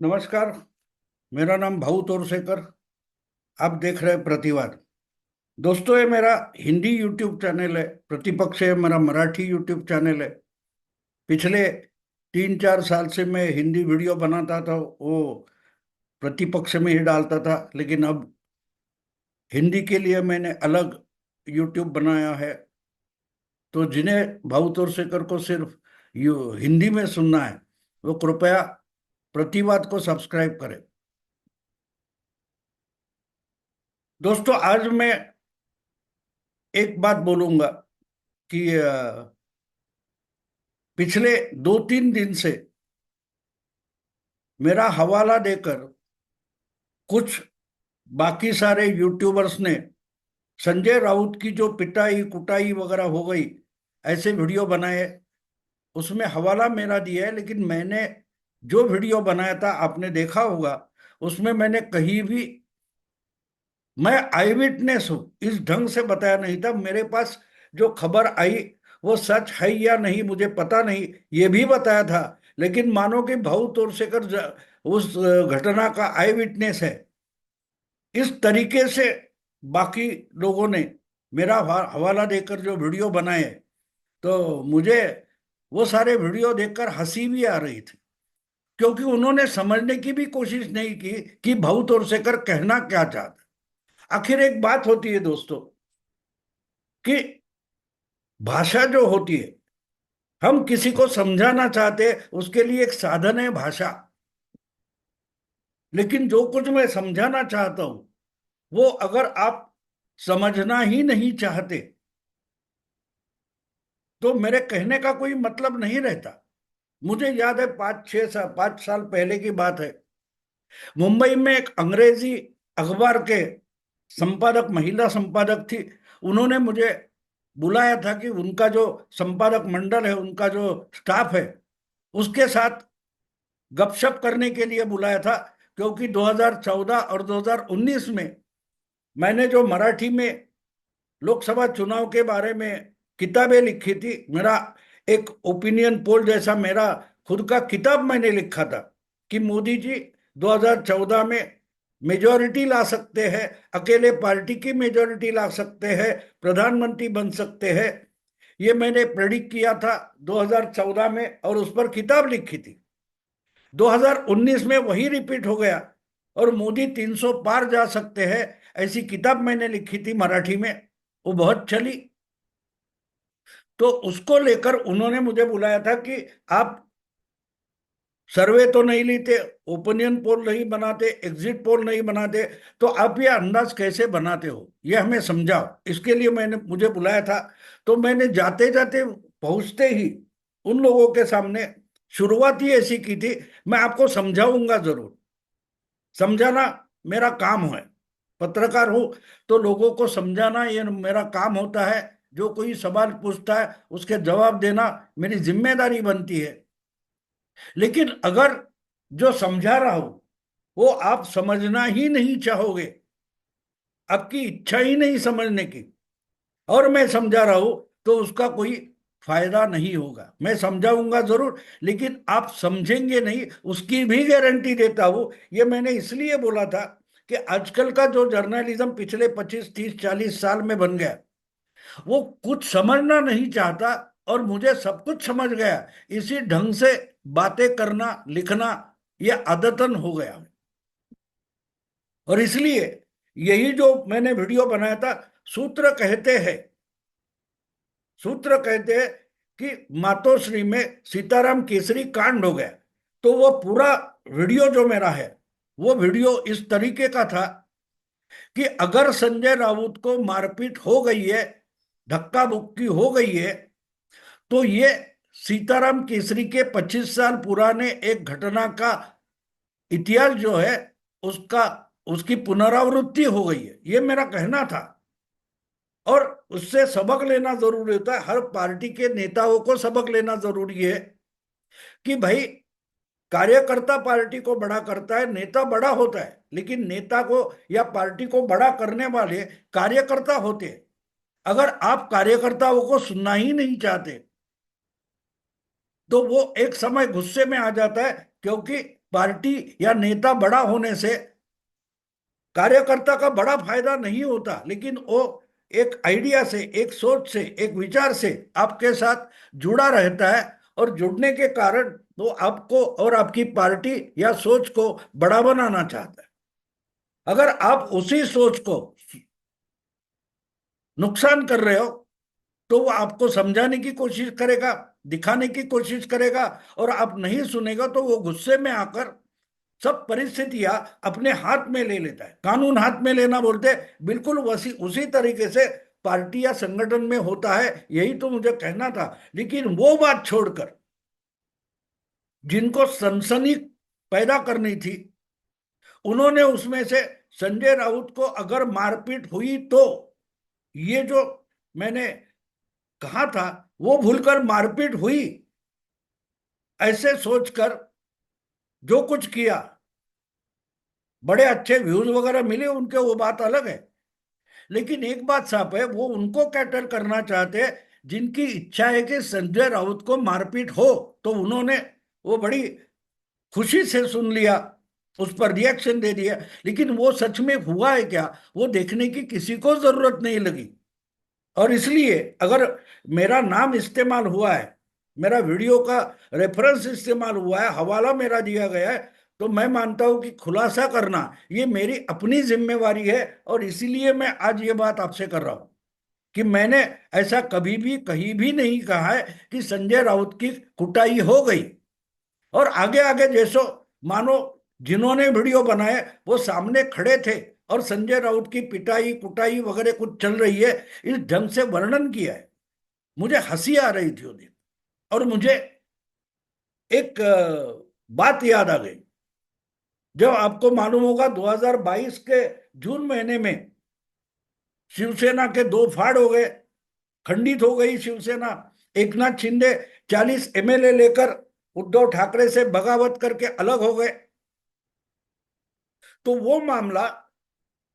नमस्कार। मेरा नाम भाऊ तोरसेकर। आप देख रहे हैं प्रतिवाद। दोस्तों, ये मेरा हिंदी यूट्यूब चैनल है। प्रतिपक्ष है मेरा मराठी यूट्यूब चैनल है। पिछले 3-4 साल से मैं हिंदी वीडियो बनाता था, वो प्रतिपक्ष में ही डालता था। लेकिन अब हिंदी के लिए मैंने अलग यूट्यूब बनाया है। तो जिन्हें भाऊ तोरसेकर को सिर्फ हिंदी में सुनना है, वो कृपया प्रतिवाद को सब्सक्राइब करें। दोस्तों, आज मैं एक बात बोलूंगा कि पिछले 2-3 दिन से मेरा हवाला देकर कुछ बाकी सारे यूट्यूबर्स ने संजय राउत की जो पिटाई कुटाई वगैरह हो गई, ऐसे वीडियो बनाए। उसमें हवाला मेरा दिया है, लेकिन मैंने जो वीडियो बनाया था आपने देखा होगा। उसमें मैंने कहीं भी, मैं आई विटनेस हूं, इस ढंग से बताया नहीं था। मेरे पास जो खबर आई वो सच है या नहीं मुझे पता नहीं, ये भी बताया था। लेकिन मानो कि भाऊ तोरसेकर उस घटना का आई विटनेस है, इस तरीके से बाकी लोगों ने मेरा हवाला देकर जो वीडियो बनाए, तो मुझे वो सारे वीडियो देखकर हंसी भी आ रही थी। क्योंकि उन्होंने समझने की भी कोशिश नहीं की कि भाऊ तोरसेकर कहना क्या चाहता। आखिर एक बात होती है दोस्तों, कि भाषा जो होती है, हम किसी को समझाना चाहते हैं, उसके लिए एक साधन है भाषा। लेकिन जो कुछ मैं समझाना चाहता हूं, वो अगर आप समझना ही नहीं चाहते, तो मेरे कहने का कोई मतलब नहीं रहता। मुझे याद है 5 साल पहले की बात है। मुंबई में एक अंग्रेजी अखबार के संपादक, महिला संपादक थी। उन्होंने मुझे बुलाया था कि उनका जो संपादक मंडल है, उनका जो स्टाफ है, उसके साथ गपशप करने के लिए बुलाया था। क्योंकि 2014 और 2019 में मैंने जो मराठी में लोकसभा चुनाव के बारे में किताबें लिखी थी, मेरा एक ओपिनियन पोल जैसा मेरा खुद का किताब मैंने लिखा था कि मोदी जी 2014 में मेजॉरिटी ला सकते हैं, अकेले पार्टी की मेजॉरिटी ला सकते हैं, प्रधानमंत्री बन सकते हैं। ये मैंने प्रेडिक्ट किया था 2014 में, और उस पर किताब लिखी थी। 2019 में वही रिपीट हो गया, और मोदी 300 पार जा सकते हैं, ऐसी किताब मैंने लिखी थी मराठी में। वो बहुत चली। तो उसको लेकर उन्होंने मुझे बुलाया था कि आप सर्वे तो नहीं लेते, ओपिनियन पोल नहीं बनाते, एग्जिट पोल नहीं बनाते, तो आप ये अंदाज कैसे बनाते हो, ये हमें समझाओ। इसके लिए मैंने मुझे बुलाया था। तो मैंने जाते जाते, पहुंचते ही उन लोगों के सामने शुरुआत ही ऐसी की थी, मैं आपको समझाऊंगा जरूर। समझाना मेरा काम है, पत्रकार हूं, तो लोगों को समझाना ये मेरा काम होता है। जो कोई सवाल पूछता है उसके जवाब देना मेरी जिम्मेदारी बनती है। लेकिन अगर जो समझा रहा हूं वो आप समझना ही नहीं चाहोगे, आपकी इच्छा ही नहीं समझने की, और मैं समझा रहा हूं, तो उसका कोई फायदा नहीं होगा। मैं समझाऊंगा जरूर, लेकिन आप समझेंगे नहीं, उसकी भी गारंटी देता हूं। ये मैंने इसलिए बोला था कि आजकल का जो जर्नलिज्म पिछले 25, 30, 40 साल में बन गया, वो कुछ समझना नहीं चाहता। और मुझे सब कुछ समझ गया, इसी ढंग से बातें करना, लिखना, ये आदतन हो गया। और इसलिए यही जो मैंने वीडियो बनाया था, सूत्र कहते हैं, सूत्र कहते हैं कि मातोश्री में सीताराम केसरी कांड हो गया। तो वो पूरा वीडियो जो मेरा है, वो वीडियो इस तरीके का था कि अगर संजय राउत को मारपीट हो गई है, धक्का मुक्की हो गई है, तो ये सीताराम केसरी के 25 साल पुराने एक घटना का इतिहास जो है, उसका उसकी पुनरावृत्ति हो गई है, ये मेरा कहना था। और उससे सबक लेना जरूरी होता है, हर पार्टी के नेताओं को सबक लेना जरूरी है कि भाई, कार्यकर्ता पार्टी को बड़ा करता है, नेता बड़ा होता है, लेकिन नेता को या पार्टी को बड़ा करने वाले कार्यकर्ता होते हैं। अगर आप कार्यकर्ताओं को सुनना ही नहीं चाहते, तो वो एक समय गुस्से में आ जाता है। क्योंकि पार्टी या नेता बड़ा होने से कार्यकर्ता का बड़ा फायदा नहीं होता, लेकिन वो एक आइडिया से, एक सोच से, एक विचार से आपके साथ जुड़ा रहता है, और जुड़ने के कारण वो आपको और आपकी पार्टी या सोच को बड़ा बनाना चाहता है। अगर आप उसी सोच को नुकसान कर रहे हो, तो वो आपको समझाने की कोशिश करेगा, दिखाने की कोशिश करेगा, और आप नहीं सुनेगा तो वो गुस्से में आकर सब परिस्थितियां अपने हाथ में ले लेता है। कानून हाथ में लेना बोलते हैं, बिल्कुल वैसी उसी तरीके से पार्टी या संगठन में होता है। यही तो मुझे कहना था। लेकिन वो बात छोड़कर जिनको सनसनी पैदा करनी थी, उन्होंने उसमें से संजय राउत को अगर मारपीट हुई तो ये जो मैंने कहा था वो भूलकर मारपीट हुई ऐसे सोचकर जो कुछ किया, बड़े अच्छे व्यूज वगैरह मिले उनके, वो बात अलग है। लेकिन एक बात साफ है, वो उनको कैटर करना चाहते हैं जिनकी इच्छा है कि संजय राउत को मारपीट हो। तो उन्होंने वो बड़ी खुशी से सुन लिया, उस पर रिएक्शन दे दिया। लेकिन वो सच में हुआ है क्या, वो देखने की किसी को जरूरत नहीं लगी। और इसलिए अगर मेरा नाम इस्तेमाल हुआ है, मेरा वीडियो का रेफरेंस इस्तेमाल हुआ है, हवाला मेरा दिया गया है, तो मैं मानता हूं कि खुलासा करना ये मेरी अपनी जिम्मेवारी है। और इसीलिए मैं आज ये बात आपसे कर रहा हूं कि मैंने ऐसा कभी भी कहीं भी नहीं कहा है कि संजय राउत की कुटाई हो गई। और आगे आगे जैसो मानो जिन्होंने वीडियो बनाए वो सामने खड़े थे और संजय राउत की पिटाई कुटाई वगैरह कुछ चल रही है, इस ढंग से वर्णन किया है, मुझे हंसी आ रही थी उस दिन। और मुझे एक बात याद आ गई। जब आपको मालूम होगा 2022 के जून महीने में शिवसेना के दो फाड़ हो गए, खंडित हो गई शिवसेना। एकनाथ शिंदे 40 एमएलए लेकर उद्धव ठाकरे से बगावत करके अलग हो गए। तो वो मामला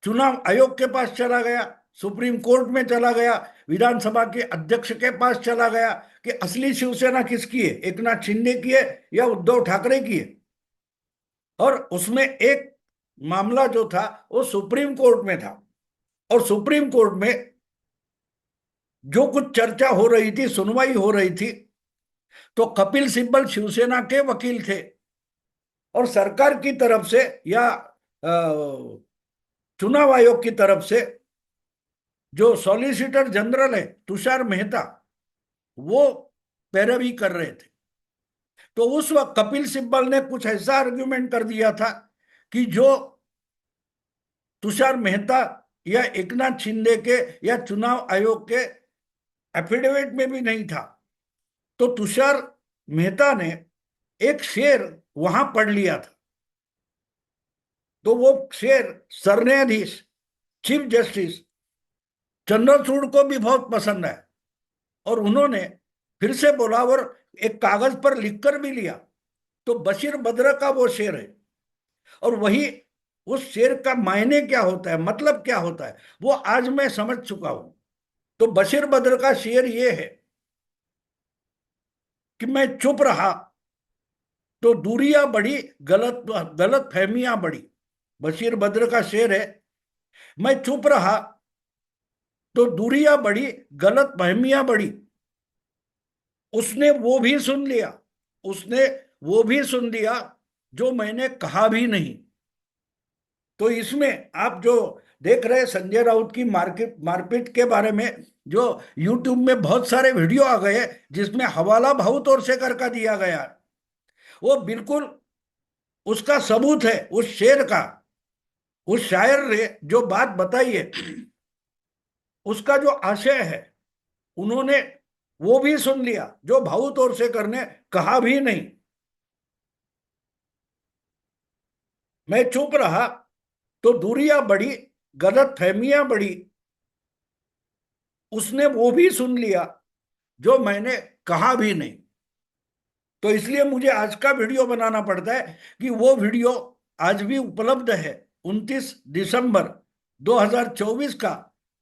चुनाव आयोग के पास चला गया, सुप्रीम कोर्ट में चला गया, विधानसभा के अध्यक्ष के पास चला गया कि असली शिवसेना किसकी है, एकनाथ शिंदे की है या उद्धव ठाकरे की है। और उसमें एक मामला जो था वो सुप्रीम कोर्ट में था, और सुप्रीम कोर्ट में जो कुछ चर्चा हो रही थी, सुनवाई हो रही थी, तो कपिल सिब्बल शिवसेना के वकील थे, और सरकार की तरफ से या चुनाव आयोग की तरफ से जो सॉलिसिटर जनरल है तुषार मेहता, वो पैरवी कर रहे थे। तो उस वक्त कपिल सिब्बल ने कुछ ऐसा आर्ग्यूमेंट कर दिया था कि जो तुषार मेहता या एकनाथ शिंदे के या चुनाव आयोग के एफिडेविट में भी नहीं था। तो तुषार मेहता ने एक शेर वहां पढ़ लिया था। तो वो शेर सरन्यायाधीश चीफ जस्टिस चंद्रचूड़ को भी बहुत पसंद है, और उन्होंने फिर से बोला और एक कागज पर लिखकर भी लिया। तो बशीर बद्र का वो शेर है, और वही उस शेर का मायने क्या होता है, मतलब क्या होता है, वो आज मैं समझ चुका हूं। तो बशीर बद्र का शेर ये है कि मैं चुप रहा तो दूरियां बढ़ी, गलत गलत फहमियां बढ़ी। बशीर बद्र का शेर है, मैं चुप रहा तो दूरियां बढ़ी, गलत फहमियां बढ़ी। उसने वो भी सुन लिया, उसने वो भी सुन लिया जो मैंने कहा भी नहीं। तो इसमें आप जो देख रहे हैं संजय राउत की मार्केट मारपीट के बारे में, जो यूट्यूब में बहुत सारे वीडियो आ गए जिसमें हवाला बहुत और से कर का दिया गया है, वो बिल्कुल उसका सबूत है उस शेर का। उस शायर ने जो बात बताई है, उसका जो आशय है, उन्होंने वो भी सुन लिया जो भाऊ तौर से करने कहा भी नहीं। मैं चुप रहा तो दूरियां बढ़ी, गलत फहमियां बढ़ी। उसने वो भी सुन लिया जो मैंने कहा भी नहीं। तो इसलिए मुझे आज का वीडियो बनाना पड़ता है कि वो वीडियो आज भी उपलब्ध है। 29 दिसंबर 2024 का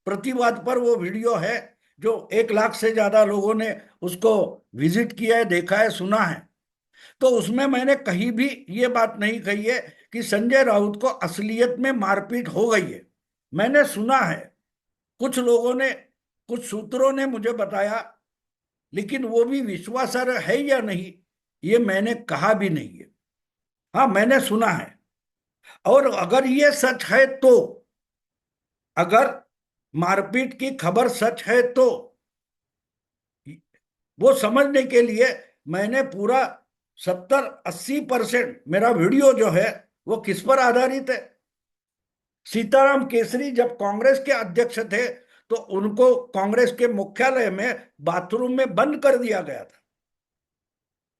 प्रतिवाद पर वो वीडियो है, जो 1 लाख से ज्यादा लोगों ने उसको विजिट किया है, देखा है, सुना है। तो उसमें मैंने कहीं भी ये बात नहीं कही है कि संजय राउत को असलियत में मारपीट हो गई है। मैंने सुना है, कुछ लोगों ने, कुछ सूत्रों ने मुझे बताया, लेकिन वो भी विश्वासार्ह है या नहीं ये मैंने कहा भी नहीं है। हाँ, मैंने सुना है। और अगर ये सच है तो, अगर मारपीट की खबर सच है तो वो समझने के लिए मैंने पूरा 70-80% मेरा वीडियो जो है वो किस पर आधारित है। सीताराम केसरी जब कांग्रेस के अध्यक्ष थे तो उनको कांग्रेस के मुख्यालय में बाथरूम में बंद कर दिया गया था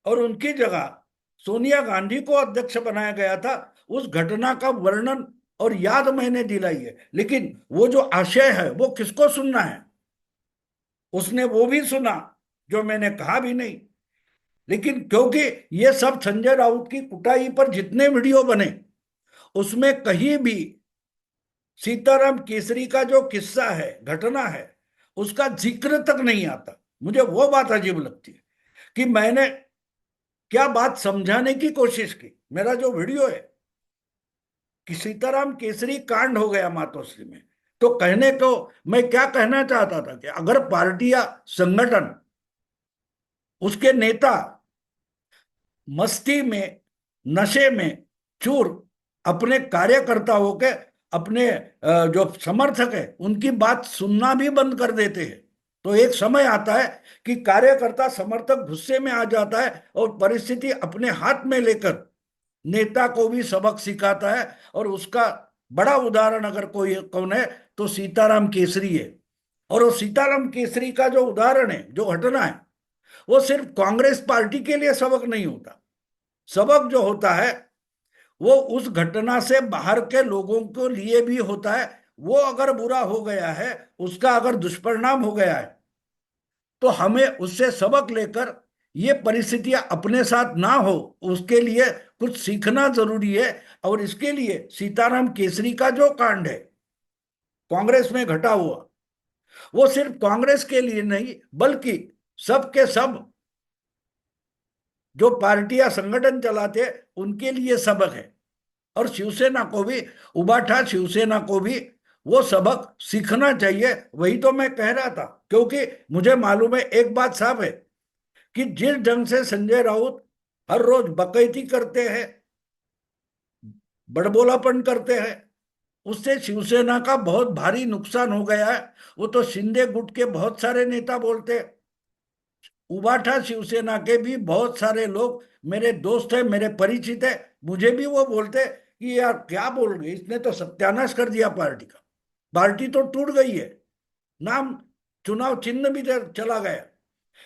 और उनकी जगह सोनिया गांधी को अध्यक्ष बनाया गया था। उस घटना का वर्णन और याद मैंने दिलाई है, लेकिन वो जो आशय है वो किसको सुनना है? उसने वो भी सुना जो मैंने कहा भी नहीं। लेकिन क्योंकि ये सब संजय राउत की कुटाई पर जितने वीडियो बने उसमें कहीं भी सीताराम केसरी का जो किस्सा है, घटना है, उसका जिक्र तक नहीं आता। मुझे वो बात अजीब लगती है कि मैंने क्या बात समझाने की कोशिश की। मेरा जो वीडियो है कि सीताराम केसरी कांड हो गया मातोश्री में, तो कहने को मैं क्या कहना चाहता था कि अगर पार्टी या संगठन, उसके नेता मस्ती में, नशे में चूर अपने कार्यकर्ताओं के, अपने जो समर्थक है उनकी बात सुनना भी बंद कर देते हैं, तो एक समय आता है कि कार्यकर्ता समर्थक गुस्से में आ जाता है और परिस्थिति अपने हाथ में लेकर नेता को भी सबक सिखाता है। और उसका बड़ा उदाहरण अगर कोई कौन है तो सीताराम केसरी है। और वो सीताराम केसरी का जो उदाहरण है, जो घटना है, वो सिर्फ कांग्रेस पार्टी के लिए सबक नहीं होता। सबक जो होता है वो उस घटना से बाहर के लोगों के लिए भी होता है। वो अगर बुरा हो गया है, उसका अगर दुष्परिणाम हो गया है, तो हमें उससे सबक लेकर ये परिस्थितियां अपने साथ ना हो, उसके लिए कुछ सीखना जरूरी है। और इसके लिए सीताराम केसरी का जो कांड है कांग्रेस में घटा हुआ, वो सिर्फ कांग्रेस के लिए नहीं बल्कि सबके सब जो पार्टियां संगठन चलाते उनके लिए सबक है। और शिवसेना को भी, उबाठा शिवसेना को भी वो सबक सीखना चाहिए। वही तो मैं कह रहा था, क्योंकि मुझे मालूम है, एक बात साफ है कि जिस ढंग से संजय राउत हर रोज बकैती करते हैं, बड़बोलापन करते हैं, उससे शिवसेना का बहुत भारी नुकसान हो गया है। वो तो शिंदे गुट के बहुत सारे नेता बोलते, उबाठा शिवसेना के भी बहुत सारे लोग मेरे दोस्त है, मेरे परिचित है, मुझे भी वो बोलते कि यार क्या बोल गए, इसने तो सत्यानाश कर दिया पार्टी का, पार्टी तो टूट गई है, नाम, चुनाव चिन्ह भी चला गया।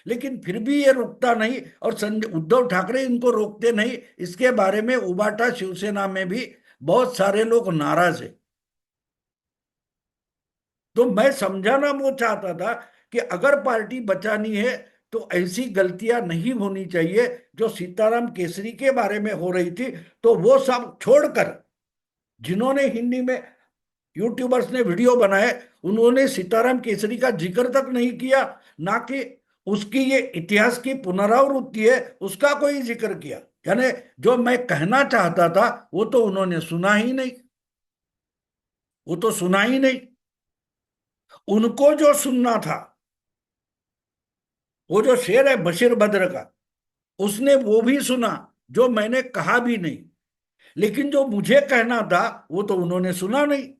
लेकिन फिर भी ये रुकता नहीं और संजय, उद्धव ठाकरे इनको रोकते नहीं। इसके बारे में उबाटा शिवसेना में भी बहुत सारे लोग नाराज है। तो मैं समझाना वो चाहता था कि अगर पार्टी बचानी है तो ऐसी गलतियां नहीं होनी चाहिए जो सीताराम केसरी के बारे में हो रही थी। तो वो सब छोड़कर जिन्होंने हिंदी में यूट्यूबर्स ने वीडियो बनाए, उन्होंने सीताराम केसरी का जिक्र तक नहीं किया, ना कि उसकी ये इतिहास की पुनरावृत्ति है उसका कोई जिक्र किया। यानी जो मैं कहना चाहता था वो तो उन्होंने सुना ही नहीं, वो तो सुना ही नहीं। उनको जो सुनना था, वो जो शेर है बशीर बद्र का, उसने वो भी सुना जो मैंने कहा भी नहीं। लेकिन जो मुझे कहना था वो तो उन्होंने सुना नहीं।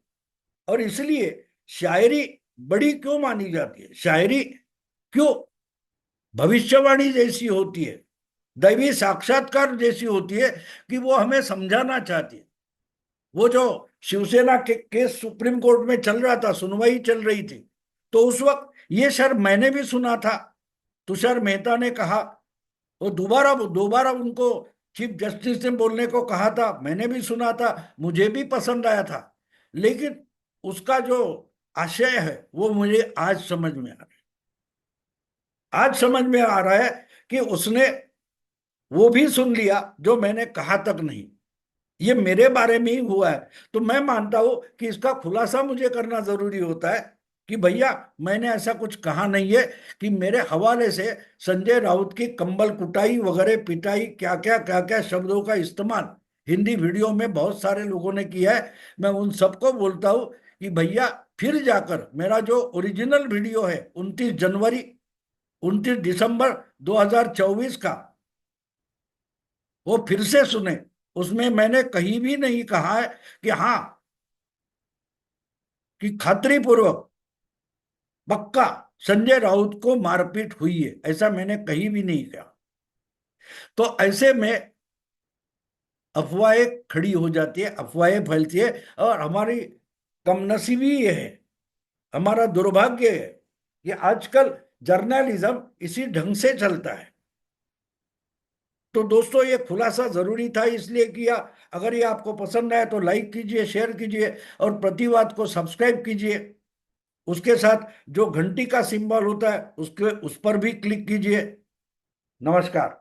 और इसलिए शायरी बड़ी क्यों मानी जाती है? शायरी क्यों भविष्यवाणी जैसी होती है, दैवी साक्षात्कार जैसी होती है कि वो हमें समझाना चाहती है। वो जो शिवसेना के केस सुप्रीम कोर्ट में चल रहा था, सुनवाई चल रही थी, तो उस वक्त ये शर मैंने भी सुना था। तुषार मेहता ने कहा, वो दोबारा दोबारा उनको चीफ जस्टिस ने बोलने को कहा था, मैंने भी सुना था, मुझे भी पसंद आया था। लेकिन उसका जो आशय है वो मुझे आज समझ में आ रहा है। आज समझ में आ रहा है कि उसने वो भी सुन लिया जो मैंने कहा तक नहीं। ये मेरे बारे में ही हुआ है, तो मैं मानता हूं कि इसका खुलासा मुझे करना जरूरी होता है कि भैया मैंने ऐसा कुछ कहा नहीं है, कि मेरे हवाले से संजय राउत की कंबल कुटाई वगैरह पिटाई क्या क्या शब्दों का इस्तेमाल हिंदी वीडियो में बहुत सारे लोगों ने किया है। मैं उन सबको बोलता हूं कि भैया फिर जाकर मेरा जो ओरिजिनल वीडियो है 29 जनवरी 29 दिसंबर 2024 का, वो फिर से सुने। उसमें मैंने कहीं भी नहीं कहा है कि हाँ, कि खात्री पूर्वक पक्का संजय राउत को मारपीट हुई है, ऐसा मैंने कहीं भी नहीं कहा। तो ऐसे में अफवाहें खड़ी हो जाती है, अफवाहें फैलती है, और हमारी कमनसीबी ये है, हमारा दुर्भाग्य है कि आजकल जर्नलिज्म इसी ढंग से चलता है। तो दोस्तों ये खुलासा जरूरी था इसलिए किया। अगर ये आपको पसंद आया तो लाइक कीजिए, शेयर कीजिए, और प्रतिवाद को सब्सक्राइब कीजिए। उसके साथ जो घंटी का सिंबल होता है उसके उस पर भी क्लिक कीजिए। नमस्कार।